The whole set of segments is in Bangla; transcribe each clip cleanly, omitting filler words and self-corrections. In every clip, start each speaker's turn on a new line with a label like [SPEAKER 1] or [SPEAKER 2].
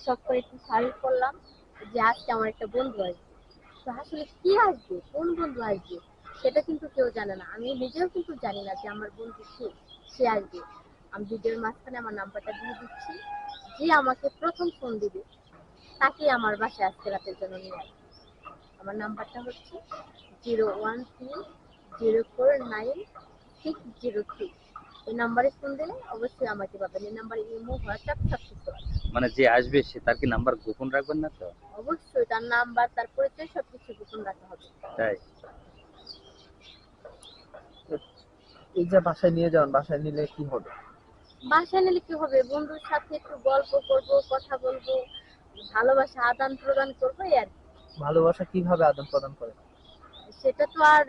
[SPEAKER 1] শখ করে একটু শাড়ি পরলাম যে আজকে আমার একটা বন্ধু আসবে। তো আসলে কি আসবে, কোন বন্ধু আসবে সেটা কিন্তু কেউ জানে না। আমি নিজেও কিন্তু জানি না যে আমার বন্ধু কে, সে আসবে। আমি ভিডিওর মাঝখানে আমার নাম্বারটা দিয়ে দিচ্ছি, যে আমাকে প্রথম ফোন দিবে তাকে আমার বাসায় আজকে রাতের জন্য নিয়ে আসবে। আমার নাম্বারটা হচ্ছে 013049603। এই নাম্বারে ফোন দিলে অবশ্যই আমাকে পাবেন। এই নাম্বারে ইমো, হোয়াটসঅ্যাপ সবকিছু আছে।
[SPEAKER 2] মানে যে আসবে সে তার কি নাম্বার গোপন রাখবেন না তো?
[SPEAKER 1] অবশ্যই তার নাম্বার, তার পরিচয় সবকিছু গোপন রাখা হবে।
[SPEAKER 2] তাই?
[SPEAKER 3] এই যে বাসায় নিয়ে যান, বাসায় নিলে কি হবে?
[SPEAKER 1] বাসায় নিলে কি হবে, বন্ধুর সাথে একটু গল্প করব, কথা বলবো, ভালোবাসা আদান প্রদান করবো, এই আর কি।
[SPEAKER 3] ভালোবাসা কিভাবে আদান প্রদান করে?
[SPEAKER 1] সেটা তো আর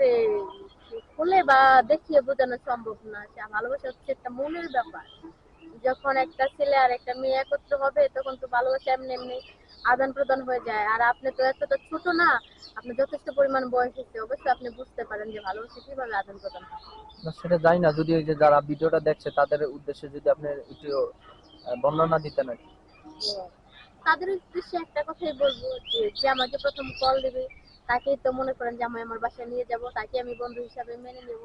[SPEAKER 1] খুলে বা দেখিয়ে বোঝানো সম্ভব না। সে ভালোবাসা হচ্ছে একটা মনের ব্যাপার। যখন একটা ছেলে আর একটা মেয়ে একত্র হবে তখন তো ভালোবাসা এমনি এমনি আদান প্রদান হয়ে যায়। আর আপনি তো এতটা ছোট না, আপনার যথেষ্ট পরিমাণ বয়স হয়েছে, অবশ্যই আপনি বুঝতে পারেন যে ভালোবাসা কিভাবে আদান প্রদান হয়।
[SPEAKER 3] না, সেটা জানি না। যদি ওই যে যারা ভিডিওটা দেখছে তাদের উদ্দেশ্যে যদি আপনি একটু বর্ণনা দিতেন আর কি।
[SPEAKER 1] তাদের উদ্দেশ্যে একটা কথাই বলবো, যে যে আমাকে প্রথম কল দিবে তাকেই তো মনে করেন যে আমি আমার বাসায় নিয়ে যাব, তাকে আমি বন্ধু হিসাবে মেনে নেব।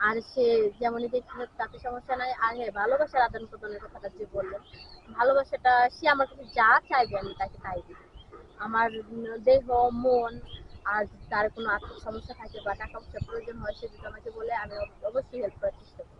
[SPEAKER 1] আর সে যেমনই দেখতে হোক তাতে সমস্যা নাই। আর হ্যাঁ, ভালোবাসার আদান প্রদানের কথাটা যে বললেন, ভালোবাসাটা সে আমার কাছে যা চাইবে আমি তাকে তাই দিব। আমার দেহ, মন, আর তার কোনো আর্থিক সমস্যা থাকে বা টাকা পয়সা প্রয়োজন হয়, সে যদি আমাকে বলে আমি অবশ্যই হেল্প করার চেষ্টা করবো।